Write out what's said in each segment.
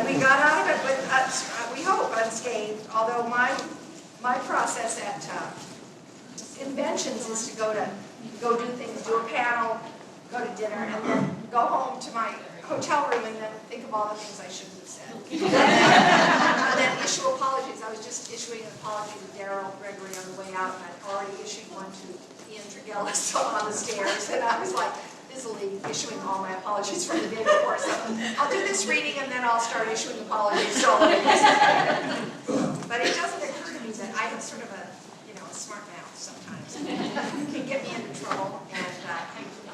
And we got out of it with, we hope, unscathed, although my process at conventions is to go do things, do a panel, go to dinner, and then go home to my hotel room and then think of all the things I shouldn't have said. And then issue apologies. I was just issuing an apology to Daryl Gregory on the way out, and I'd already issued one to Ian Tregellis on the stairs, and I was like busily issuing all my apologies from the day before. So I'll do this reading and then I'll start issuing apologies. So, but it doesn't occur to me that I have sort of a smart mouth sometimes. It can get me into trouble.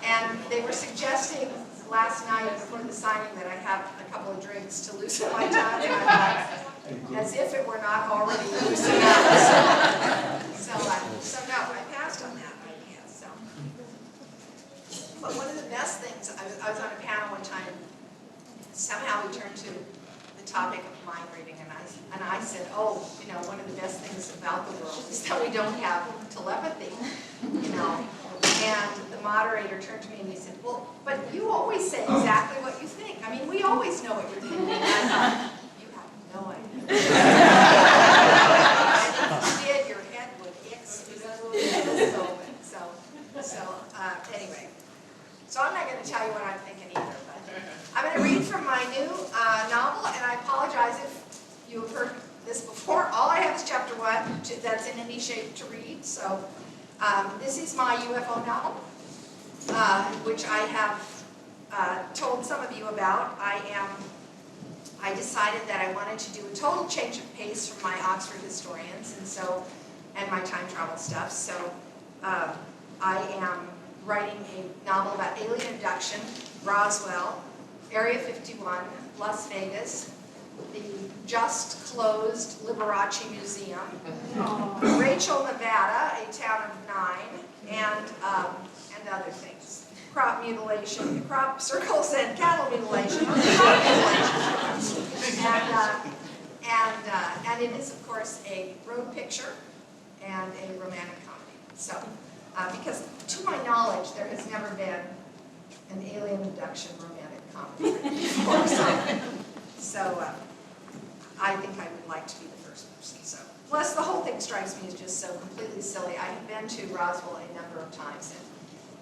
And they were suggesting last night before the signing that I have a couple of drinks to loosen my tongue, and I'm like, as if it were not already loosened up. So no, I passed on that idea. So, but one of the best things, I was on a panel one time. Somehow we turned to the topic of mind reading, and I said, oh, one of the best things about the world is that we don't have telepathy, And the moderator turned to me and he said, well, but you always say exactly what you think. I mean, we always know what you're thinking. And I thought, you have no idea. And if you did, your head would explode. Anyway. So I'm not going to tell you what I'm thinking either. But I'm going to read from my new novel, and I apologize if you have heard this before. All I have is chapter 1 that's in any shape to read. So this is my UFO novel, which I have told some of you about. I decided that I wanted to do a total change of pace from my Oxford historians and my time travel stuff. So I am writing a novel about alien abduction, Roswell, Area 51, Las Vegas, the just closed Liberace Museum, Rachel, Nevada, a town of 9, and other things. Crop mutilation, crop circles and cattle mutilation, and it is of course a road picture and a romantic comedy. So, because to my knowledge there has never been an alien abduction romantic comedy before, so I think I would like to be the first person. So, plus the whole thing strikes me as just so completely silly. I have been to Roswell a number of times, and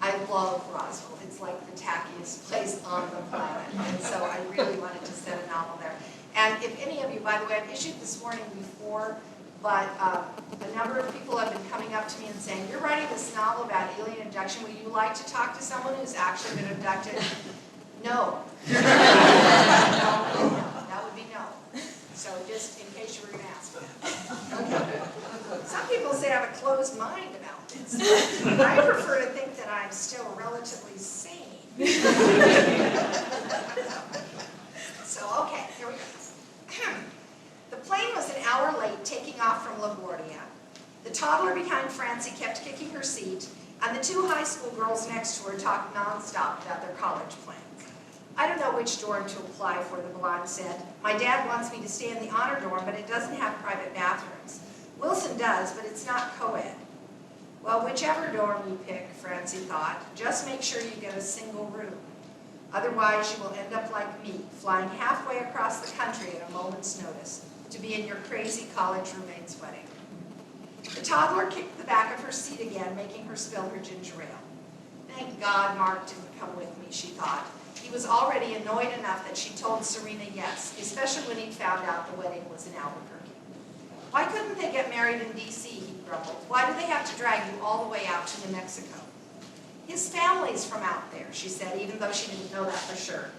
I love Roswell. It's like the tackiest place on the planet, and so I really wanted to set a novel there. And if any of you, by the way, I've issued this warning before, but a number of people have been coming up to me and saying, you're writing this novel about alien abduction, would you like to talk to someone who's actually been abducted? No. No, that would be no. So just in case you were going to ask that. Okay. Some people say I have a closed mind about this. I prefer to think that I'm still relatively sane. So, okay, here we go. The plane was an hour late taking off from LaGuardia. The toddler behind Francie kept kicking her seat, and the two high school girls next to her talked nonstop about their college plans. I don't know which dorm to apply for, the blonde said. My dad wants me to stay in the honor dorm, but it doesn't have private bathrooms. Wilson does, but it's not co-ed. Well, whichever dorm you pick, Francie thought, just make sure you get a single room. Otherwise, you will end up like me, flying halfway across the country at a moment's notice to be in your crazy college roommate's wedding. The toddler kicked the back of her seat again, making her spill her ginger ale. Thank God Mark didn't come with me, she thought. He was already annoyed enough that she told Serena yes, especially when he found out the wedding was in Albuquerque. Why couldn't they get married in D.C., he grumbled. Why do they have to drag you all the way out to New Mexico? His family's from out there, she said, even though she didn't know that for sure.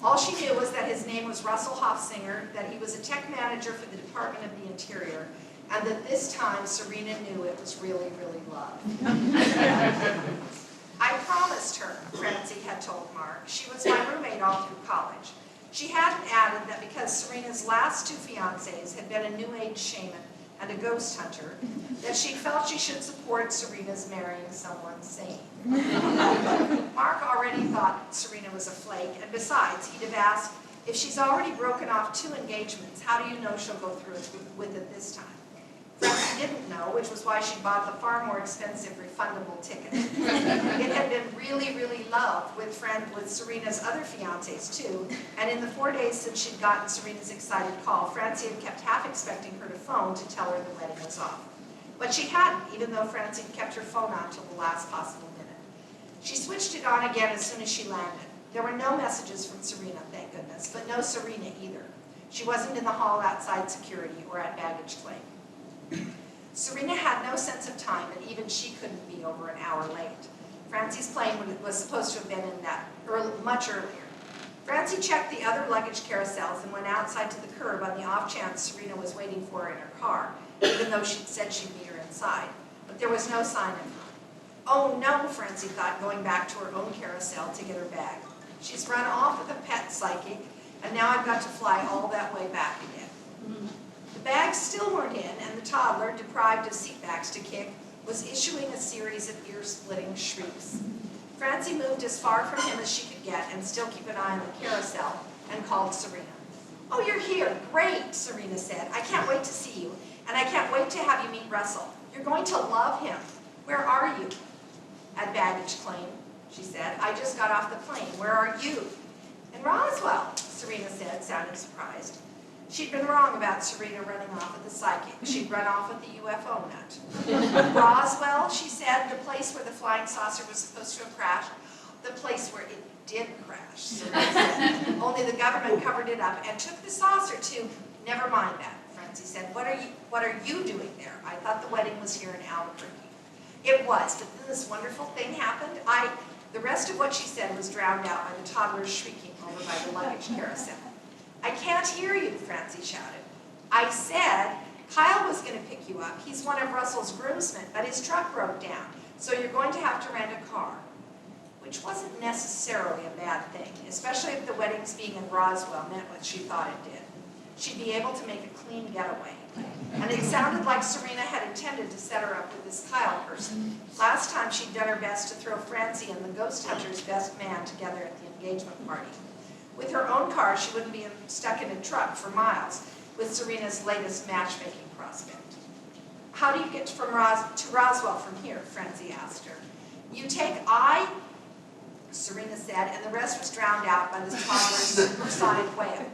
All she knew was that his name was Russell Hofsinger, that he was a tech manager for the Department of the Interior, and that this time Serena knew it was really, really love. I promised her, Francie had told Mark. She was my roommate all through college. She hadn't added that because Serena's last two fiancés had been a New Age shaman and a ghost hunter, that she felt she should support Serena's marrying someone sane. Mark already thought Serena was a flake, and besides, he'd have asked, if she's already broken off 2 engagements, how do you know she'll go through with it this time? Francie didn't know, which was why she bought the far more expensive refundable ticket. It had been really, really loved with Serena's other fiancés too, and in the 4 days since she'd gotten Serena's excited call, Francie had kept half expecting her to phone to tell her the wedding was off. But she hadn't, even though Francie had kept her phone on till the last possible minute. She switched it on again as soon as she landed. There were no messages from Serena, thank goodness, but no Serena either. She wasn't in the hall outside security or at baggage claim. Serena had no sense of time, and even she couldn't be over an hour late. Francie's plane was supposed to have been in that much earlier. Francie checked the other luggage carousels and went outside to the curb on the off chance Serena was waiting for her in her car, even though she'd said she'd meet her inside. But there was no sign of her. Oh no, Francie thought, going back to her own carousel to get her bag. She's run off with a pet psychic, and now I've got to fly all that way back again. The bags still weren't in, and the toddler, deprived of seat backs to kick, was issuing a series of ear-splitting shrieks. Francie moved as far from him as she could get and still keep an eye on the carousel, and called Serena. "Oh, you're here. Great," Serena said. "I can't wait to see you, and I can't wait to have you meet Russell. You're going to love him. Where are you?" "At baggage claim," she said. "I just got off the plane. Where are you?" "In Roswell," Serena said, sounding surprised. She'd been wrong about Serena running off with the psychic. She'd run off with the UFO nut. "Roswell," she said, "the place where the flying saucer was supposed to have crashed." "The place where it did crash," Serena said. "Only the government covered it up and took the saucer to—" "Never mind that," Francie said. What are you doing there? I thought the wedding was here in Albuquerque." "It was, but then this wonderful thing happened. The rest of what she said was drowned out by the toddlers shrieking over by the luggage carousel. "I can't hear you," Francie shouted. "I said Kyle was going to pick you up. He's one of Russell's groomsmen, but his truck broke down, so you're going to have to rent a car." Which wasn't necessarily a bad thing, especially if the wedding's being in Roswell meant what she thought it did. She'd be able to make a clean getaway. And it sounded like Serena had intended to set her up with this Kyle person. Last time she'd done her best to throw Francie and the ghost hunter's best man together at the engagement party. With her own car, she wouldn't be stuck in a truck for miles with Serena's latest matchmaking prospect. "How do you get to Roswell from here?" Francie asked her. "You take Serena said, and the rest was drowned out by this toddler's supersonic wail.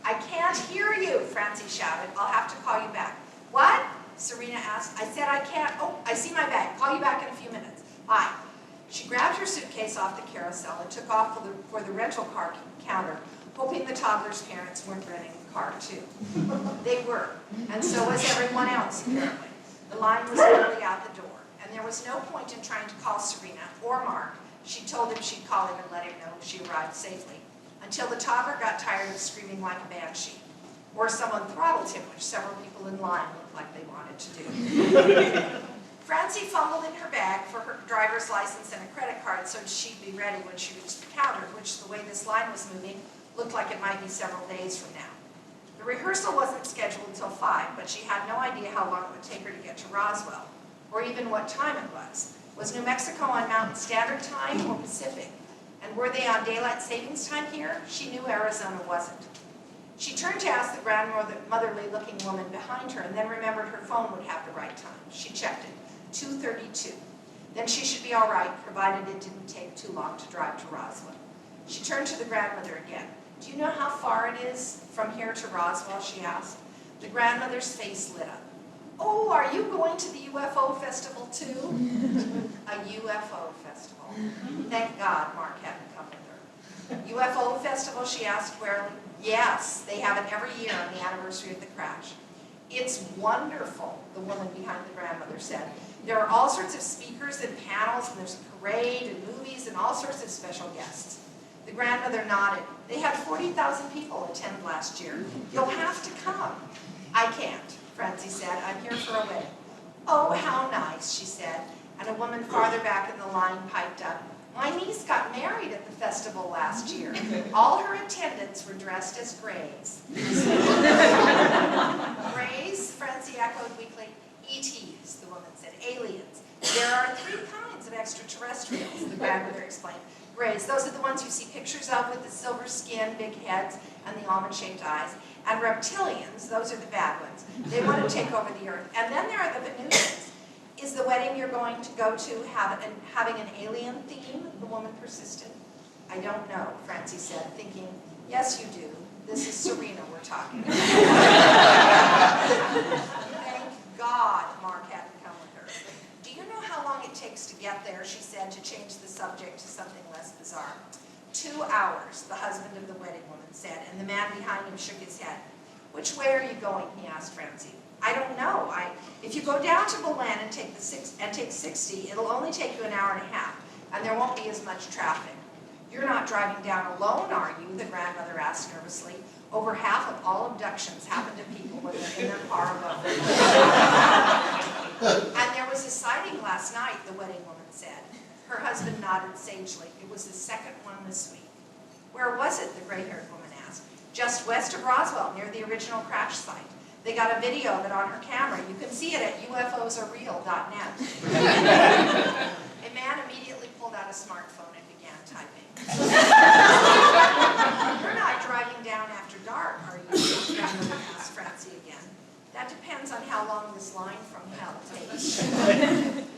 "I can't hear you," Francie shouted. "I'll have to call you back." "What?" Serena asked. "I said I can't. Oh, I see my bag. Call you back in a few minutes. Bye." She grabbed her suitcase off the carousel and took off for the rental car counter, hoping the toddler's parents weren't renting the car too. They were, and so was everyone else apparently. The line was nearly out the door, and there was no point in trying to call Serena or Mark. She told him she'd call him and let him know if she arrived safely, until the toddler got tired of screaming like a banshee, or someone throttled him, which several people in line looked like they wanted to do. Francie fumbled in her bag for her driver's license and a credit card so she'd be ready when she reached the counter, which, the way this line was moving, looked like it might be several days from now. The rehearsal wasn't scheduled until 5, but she had no idea how long it would take her to get to Roswell, or even what time it was. Was New Mexico on Mountain Standard Time or Pacific? And were they on Daylight Savings Time here? She knew Arizona wasn't. She turned to ask the grandmotherly-looking woman behind her, and then remembered her phone would have the right time. She checked it. 2:32. Then she should be all right, provided it didn't take too long to drive to Roswell. She turned to the grandmother again. "Do you know how far it is from here to Roswell?" she asked. The grandmother's face lit up. "Oh, are you going to the UFO festival too?" A UFO festival. Thank God Mark hadn't come with her. "UFO festival?" she asked warily. "Yes, they have it every year on the anniversary of the crash." "It's wonderful," the woman behind the grandmother said. "There are all sorts of speakers and panels, and there's a parade and movies and all sorts of special guests." The grandmother nodded. "They had 40,000 people attend last year. You'll have to come." "I can't," Francie said. "I'm here for a wedding." "Oh, how nice," she said, and a woman farther back in the line piped up. "My niece got married at the festival last year. All her attendants were dressed as Greys." "Greys?" Francie echoed weakly. "ETs," the woman said. "Aliens. There are 3 kinds of extraterrestrials," the grandmother explained. Rays, those are the ones you see pictures of with the silver skin, big heads, and the almond-shaped eyes. And reptilians, those are the bad ones. They want to take over the earth. And then there are the Venusians. Is the wedding you're going to go to having an alien theme? The woman persisted. I don't know, Francie said, thinking, yes, you do. This is Serena we're talking about. Thank God Mark hadn't come with her. Do you know how long it takes to get there, she said, to change the subject to something less bizarre? 2 hours, the husband of the wedding woman said, and the man behind him shook his head. Which way are you going, he asked Francie. I don't know. If you go down to Belen and take 60, it'll only take you an hour and a half, and there won't be as much traffic. You're not driving down alone, are you? The grandmother asked nervously. Over half of all abductions happen to people when they're in their car alone. And there was a sighting last night, the wedding woman said. Her husband nodded sagely. It was the second one this week. Where was it, the gray-haired woman asked. Just west of Roswell, near the original crash site. They got a video of it on her camera. You can see it at ufosareal.net. A man immediately pulled out a smartphone and began typing. You're not driving down after dark, are you? Grandmother asked Francie again. That depends on how long this line from hell takes.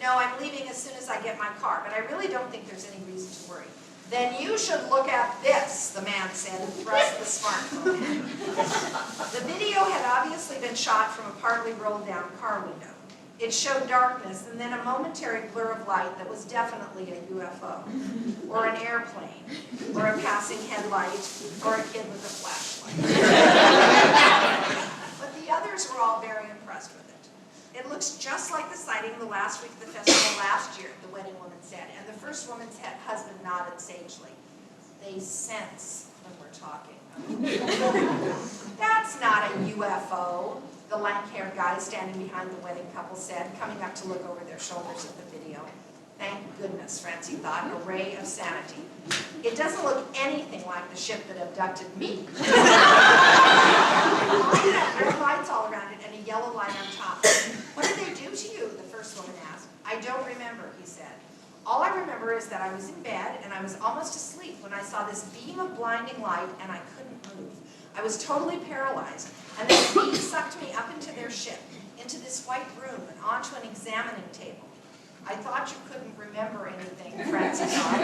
No, I'm leaving as soon as I get my car, but I really don't think there's any reason to worry. Then you should look at this, the man said, and thrust the smartphone in. The video had obviously been shot from a partly rolled down car window. It showed darkness and then a momentary blur of light that was definitely a UFO, or an airplane, or a passing headlight, or a kid with a flashlight. But the others were all very impressed with it. It looks just like the sighting the last week of the festival last year, the wedding woman said, and the first woman's husband nodded sagely. They sense when we're talking. That's not a UFO, the lank-haired guy standing behind the wedding couple said, coming up to look over their shoulders at the video. Thank goodness, Francie thought, a ray of sanity. It doesn't look anything like the ship that abducted me. It had red lights all around it and a yellow light on top. What did they do to you? The first woman asked. I don't remember, he said. All I remember is that I was in bed and I was almost asleep when I saw this beam of blinding light and I couldn't move. I was totally paralyzed, and then the beam sucked me up into their ship, into this white room and onto an examining table. I thought you couldn't remember anything, Francie thought,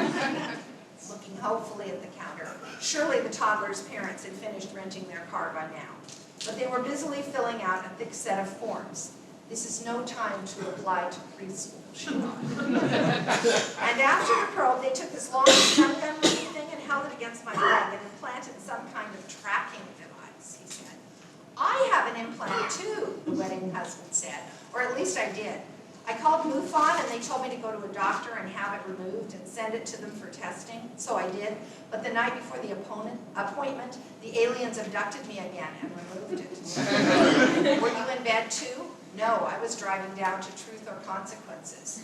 looking hopefully at the counter. Surely the toddler's parents had finished renting their car by now. But they were busily filling out a thick set of forms. This is no time to apply to preschool, she thought. And after the probe, they took this long stun gun-looking thing and held it against my leg and implanted some kind of tracking device, he said. I have an implant too, the wedding husband said, or at least I did. I called MUFON and they told me to go to a doctor and have it removed and send it to them for testing, so I did. But the night before the appointment, the aliens abducted me again and removed it. Were you in bed too? No, I was driving down to Truth or Consequences.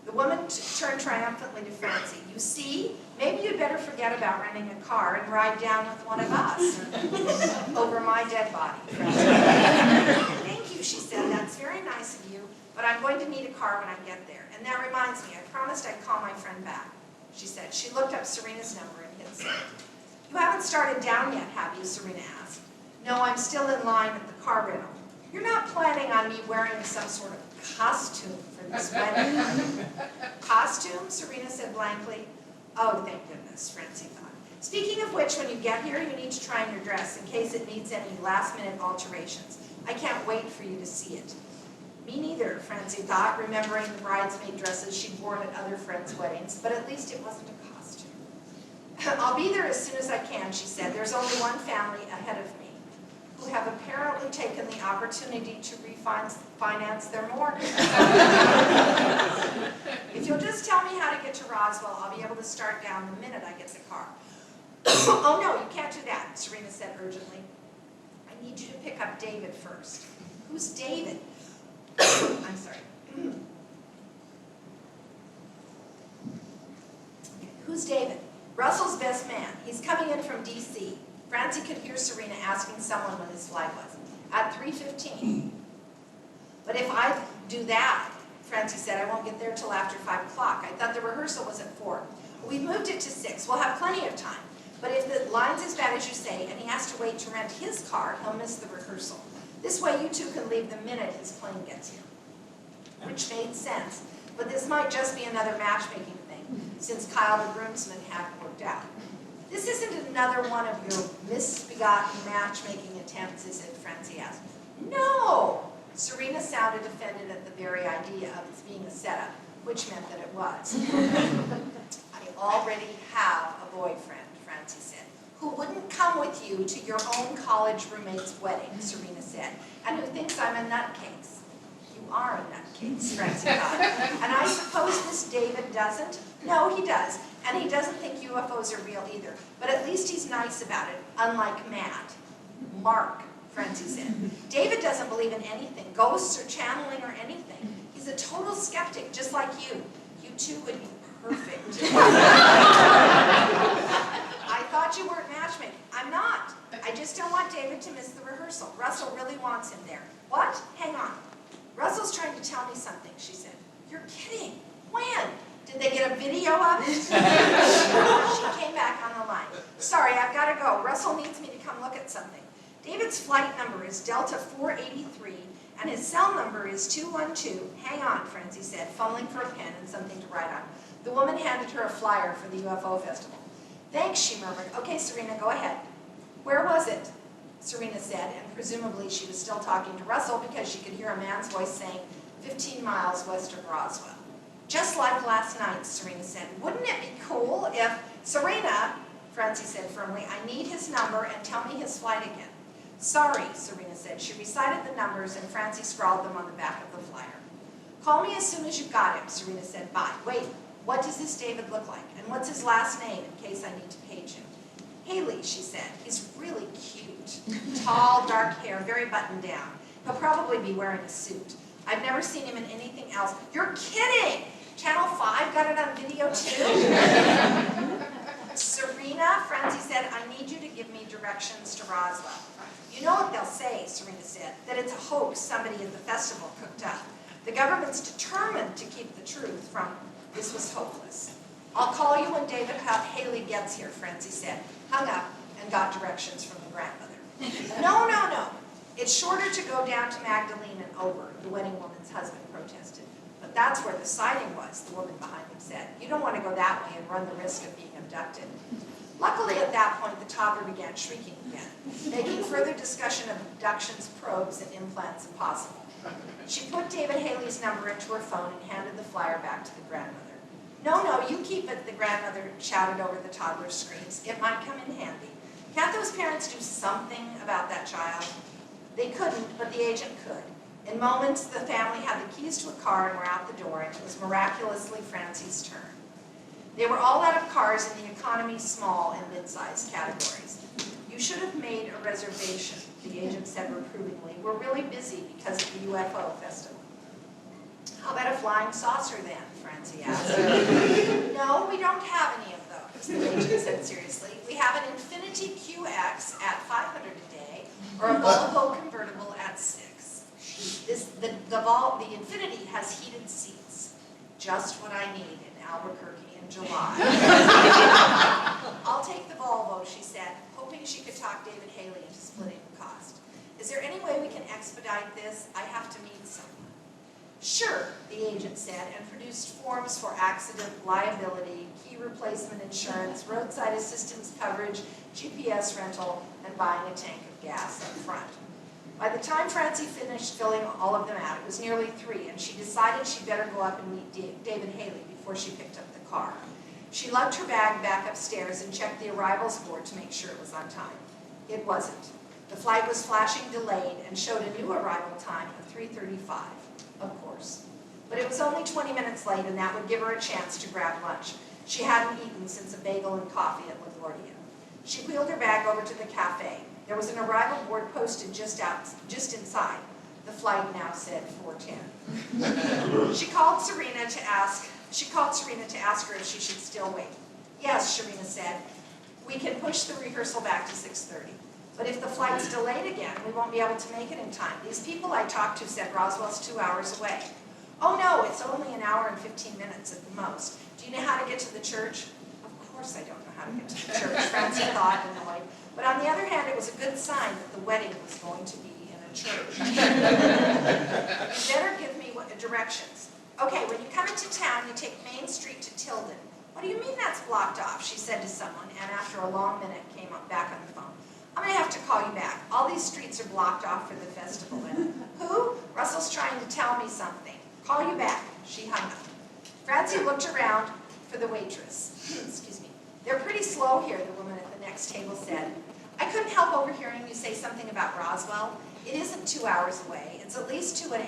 The woman turned triumphantly to Francie. You see, maybe you'd better forget about renting a car and ride down with one of us. Over my dead body, Francie. Thank you, she said. That's very nice of you, but I'm going to need a car when I get there. And that reminds me, I promised I'd call my friend back, she said. She looked up Serena's number and hit send. You haven't started down yet, have you? Serena asked. No, I'm still in line at the car rental. You're not planning on me wearing some sort of costume for this wedding? Costume? Serena said blankly. Oh, thank goodness, Francie thought. Speaking of which, when you get here, you need to try on your dress in case it needs any last-minute alterations. I can't wait for you to see it. Me neither, Francie thought, remembering the bridesmaid dresses she'd worn at other friends' weddings, but at least it wasn't a costume. I'll be there as soon as I can, she said. There's only one family ahead of me who have apparently taken the opportunity to refinance their mortgage. If you'll just tell me how to get to Roswell, I'll be able to start down the minute I get the car. Oh no, you can't do that, Serena said urgently. I need you to pick up David first. Who's David? I'm sorry. Who's David? Russell's best man. He's coming in from D.C. Francie could hear Serena asking someone when his flight was. At 3:15. But if I do that, Francie said, I won't get there till after 5 o'clock. I thought the rehearsal was at 4. We moved it to 6. We'll have plenty of time. But if the line's as bad as you say, and he has to wait to rent his car, he'll miss the rehearsal. This way you two can leave the minute his plane gets here. Which made sense. But this might just be another matchmaking thing, since Kyle the groomsman hadn't worked out. This isn't another one of your misbegotten matchmaking attempts, is it? Francie asked. No! Serena sounded offended at the very idea of it being a setup, which meant that it was. I already have a boyfriend, Francie said, who wouldn't come with you to your own college roommate's wedding, Serena said, and who thinks I'm a nutcase. You are a nutcase, Francie thought. And I suppose this David doesn't? No, he does. And he doesn't think UFOs are real either. But at least he's nice about it, unlike Matt. Mark, Francie said. David doesn't believe in anything, ghosts or channeling or anything. He's a total skeptic, just like you. You two would be perfect. I thought you weren't matchmaking. I'm not. I just don't want David to miss the rehearsal. Russell really wants him there. What? Hang on. Russell's trying to tell me something, she said. You're kidding. When? Did they get a video of it? She came back on the line. Sorry, I've got to go. Russell needs me to come look at something. David's flight number is Delta 483, and his cell number is 212. Hang on, Francie said, fumbling for a pen and something to write on. The woman handed her a flyer for the UFO festival. Thanks, she murmured. Okay, Serena, go ahead. Where was it? Serena said, and presumably she was still talking to Russell because she could hear a man's voice saying, 15 miles west of Roswell. Just like last night, Serena said. Wouldn't it be cool if... Serena, Francie said firmly, I need his number and tell me his flight again. Sorry, Serena said. She recited the numbers and Francie scrawled them on the back of the flyer. Call me as soon as you got him, Serena said. Bye. Wait, what does this David look like? And what's his last name in case I need to page him? Haley, she said. He's really cute. Tall, dark hair, very buttoned down. He'll probably be wearing a suit. I've never seen him in anything else. You're kidding! Channel 5 got it on video too? Serena, Francie said, I need you to give me directions to Roswell. You know what they'll say, Serena said, that it's a hoax somebody at the festival cooked up. The government's determined to keep the truth from this was hopeless. I'll call you when David Haley gets here, Francie said, hung up and got directions from the grandmother. No, no, no. It's shorter to go down to Magdalene and over, the wedding woman's husband protested. But that's where the sighting was, the woman behind him said. You don't want to go that way and run the risk of being abducted. Luckily, at that point, the toddler began shrieking again, making further discussion of abductions, probes, and implants impossible. She put David Haley's number into her phone and handed the flyer back to the grandmother. No, no, you keep it, the grandmother shouted over the toddler's screams. It might come in handy. Can't those parents do something about that child? They couldn't, but the agent could. In moments, the family had the keys to a car and were out the door, and it was miraculously Francie's turn. They were all out of cars in the economy, small, and mid-sized categories. You should have made a reservation, the agent said reprovingly. We're really busy because of the UFO festival. How about a flying saucer then, Francie asked. No, we don't have any of those, the agent said seriously. We have an Infinity QX at $500 a day, or a Volvo convertible at $600. The Infinity has heated seats, just what I need in Albuquerque in July. I'll take the Volvo, she said, hoping she could talk David Haley into splitting the cost. Is there any way we can expedite this? I have to meet someone. Sure, the agent said, and produced forms for accident, liability, key replacement insurance, roadside assistance coverage, GPS rental, and buying a tank of gas up front. By the time Francie finished filling all of them out, it was nearly 3, and she decided she'd better go up and meet David Haley before she picked up the car. She lugged her bag back upstairs and checked the arrivals board to make sure it was on time. It wasn't. The flight was flashing delayed and showed a new arrival time of 3:35, of course. But it was only 20 minutes late, and that would give her a chance to grab lunch. She hadn't eaten since a bagel and coffee at LaGuardia. She wheeled her bag over to the cafe. There was an arrival board posted just inside. The flight now said 4:10. She called Serena to ask her if she should still wait. Yes, Serena said, we can push the rehearsal back to 6:30. But if the flight's delayed again, we won't be able to make it in time. These people I talked to said Roswell's 2 hours away. Oh no, it's only an hour and 15 minutes at the most. Do you know how to get to the church? course I don't know how to get to the church, Francie thought, annoyed. But on the other hand, it was a good sign that the wedding was going to be in a church. You better give me directions. Okay, when you come into town, you take Main Street to Tilden. What do you mean that's blocked off? She said to someone, and after a long minute came up back on the phone. I'm going to have to call you back. All these streets are blocked off for the festival. And who? Russell's trying to tell me something. Call you back. She hung up. Francie looked around for the waitress. Excuse me. They're pretty slow here, the woman at the next table said. I couldn't help overhearing you say something about Roswell. It isn't 2 hours away. It's at least 2.5.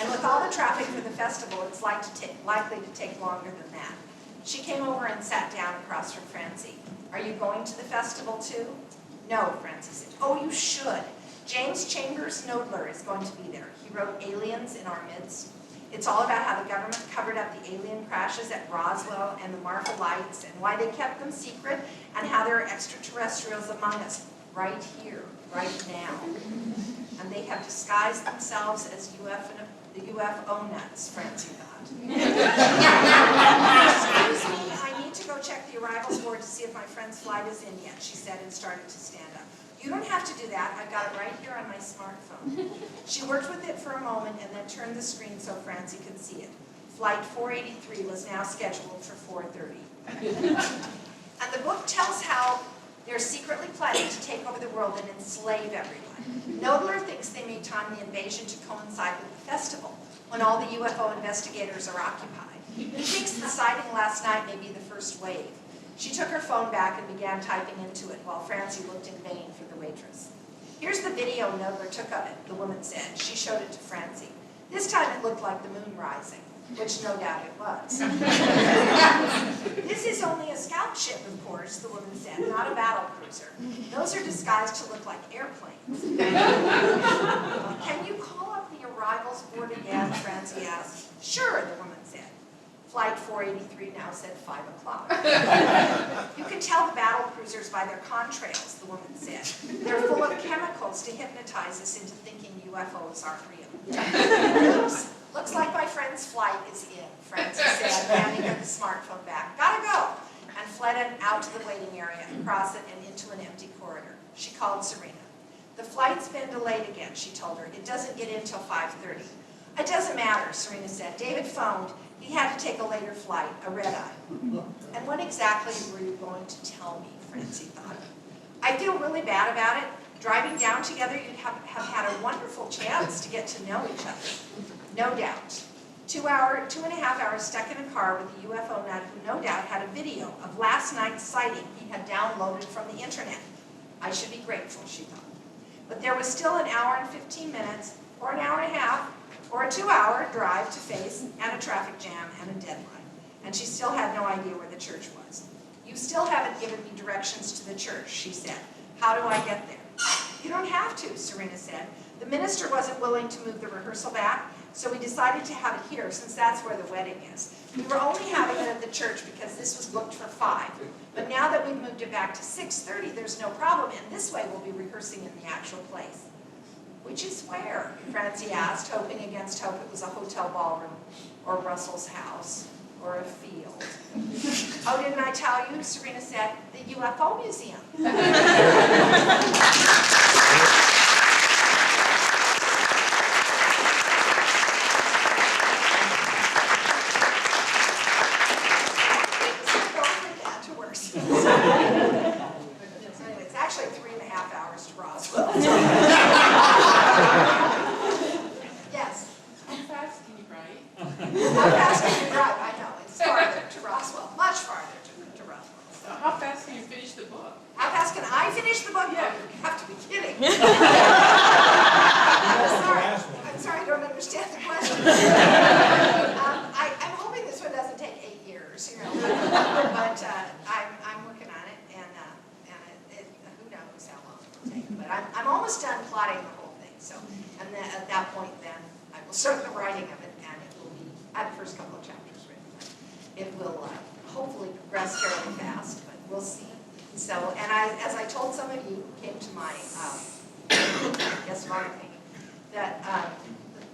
And with all the traffic for the festival, it's likely to take longer than that. She came over and sat down across from Francie. Are you going to the festival too? No, Francie said. Oh, you should. James Chambers Nodler is going to be there. He wrote Aliens in Our Midst. It's all about how the government covered up the alien crashes at Roswell and the Marfa Lights and why they kept them secret and how there are extraterrestrials among us right here, right now. And they have disguised themselves as the UFO nuts, Francie thought. Excuse me, I need to go check the arrivals board to see if my friend's flight is in yet, she said and started to stand up. You don't have to do that. I've got it right here on my smartphone. She worked with it for a moment and then turned the screen so Francie could see it. Flight 483 was now scheduled for 4:30. And the book tells how they're secretly planning to take over the world and enslave everyone. Nodler thinks they may time the invasion to coincide with the festival, when all the UFO investigators are occupied. He thinks the sighting last night may be the first wave. She took her phone back and began typing into it while Francie looked in vain for the waitress. Here's the video Nodler took of it, the woman said. She showed it to Francie. This time it looked like the moon rising, which no doubt it was. This is only a scout ship, of course, the woman said, not a battle cruiser. Those are disguised to look like airplanes. Can you call up the arrivals board again, Francie asked. Sure, the woman said. Flight 483 now said 5 o'clock. You can tell the battle cruisers by their contrails, the woman said. They're full of chemicals to hypnotize us into thinking UFOs aren't real. Oops, looks like my friend's flight is in, Francie said, handing her the smartphone back. Gotta go! And fled out to the waiting area, across it, and into an empty corridor. She called Serena. The flight's been delayed again, she told her. It doesn't get in till 5:30. It doesn't matter, Serena said. David phoned. He had to take a later flight, a red-eye. And what exactly were you going to tell me, Francie thought. I feel really bad about it. Driving down together, you'd have had a wonderful chance to get to know each other. No doubt. 2.5 hours stuck in a car with a UFO nut who no doubt had a video of last night's sighting he had downloaded from the internet. I should be grateful, she thought. But there was still an hour and 15 minutes, or an hour and a half, or a 2-hour drive to face, and a traffic jam, and a deadline. And she still had no idea where the church was. You still haven't given me directions to the church, she said. How do I get there? You don't have to, Serena said. The minister wasn't willing to move the rehearsal back, so we decided to have it here, since that's where the wedding is. We were only having it at the church because this was booked for 5. But now that we've moved it back to 6:30, there's no problem, and this way we'll be rehearsing in the actual place. Which is where? Francie asked, hoping against hope it was a hotel ballroom, or Russell's house, or a field. Oh, didn't I tell you? Serena said, the UFO Museum. So anyway, it's actually 3.5 hours to Roswell. Yes? How fast can you write? How fast can you drive? I know, it's farther to Roswell, much farther to Roswell. So, How fast can you finish the book? how fast can I finish the book? Yeah. Oh, you have to be kidding. I'm sorry, I don't understand the question. I'm hoping this one doesn't take 8 years, you know, but I'm working on it, and who knows how long it will take. But I'm almost done plotting the whole thing, so, and then at that point then, I will start the writing of it, and it will be, I have the first couple of chapters written. It will hopefully progress fairly fast, but we'll see. So, and as I told some of you who came to my guest bar thing, that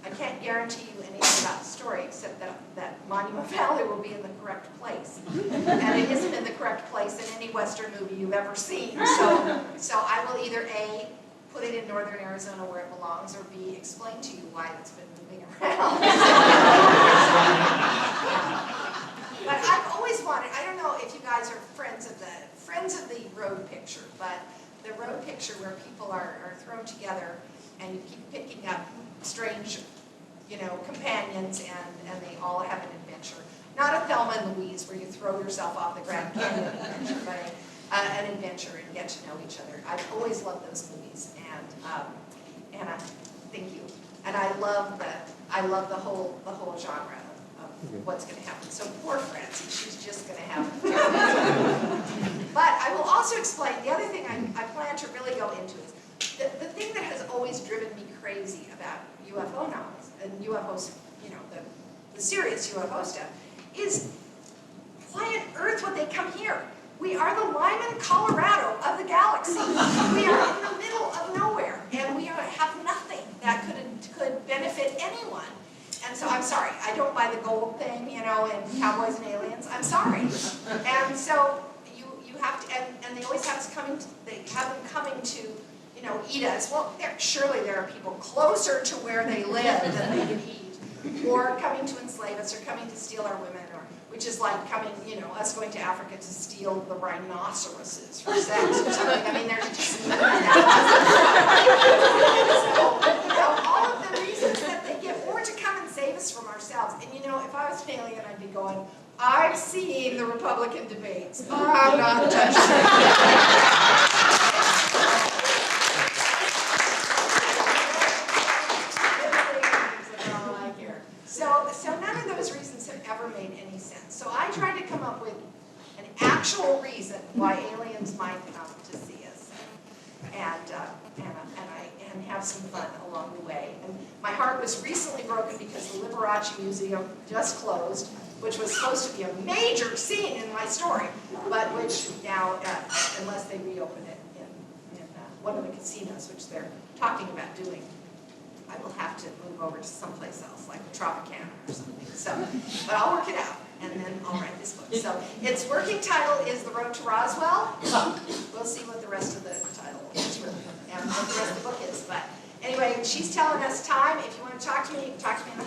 I can't guarantee you anything about the story except that Monument Valley will be in the correct place. And it isn't in the correct place in any Western movie you've ever seen. So I will either A, put it in northern Arizona where it belongs, or B, explain to you why it's been moving around. But I've always wanted, I don't know if you guys are friends of the road picture, but the road picture where people are thrown together and you keep picking up strange, companions and they all have an adventure. Not a Thelma and Louise where you throw yourself off the Grand Canyon adventure, but an adventure and get to know each other. I've always loved those movies, and thank you. And I love the whole genre of what's going to happen. So poor Francie, she's just going to have it. But I will also explain, the other thing I plan to really go into is, the thing that has always driven me crazy about UFO novels and UFOs, the serious UFO stuff, is why on earth would they come here? We are the Lyman, Colorado of the galaxy. We are in the middle of nowhere, and we have nothing that could benefit anyone. And so I'm sorry, I don't buy the gold thing, and Cowboys and Aliens. I'm sorry. And so you have to, and they always have them coming to, eat us. Well, surely there are people closer to where they live than they can eat, or coming to enslave us, or coming to steal our women, which is like coming, us going to Africa to steal the rhinoceroses for sex or something. I mean, there's just so, all of the reasons that they give, or to come and save us from ourselves. And if I was an alien, I'd be going, I've seen the Republican debates. I'm not touching it. So none of those reasons have ever made any sense. So I tried to come up with an actual reason why aliens might come to see us, and have some fun along the way. And my heart was recently broken because the Liberace Museum just closed, which was supposed to be a major scene in my story, but which now, unless they reopen it in one of the casinos, which they're talking about doing, I will have to move over to someplace else, like Tropicana or something. So, but I'll work it out, and then I'll write this book. So its working title is The Road to Roswell. We'll see what the rest of the title is really, and what the rest of the book is. But anyway, she's telling us time. If you want to talk to me, you can talk to me in the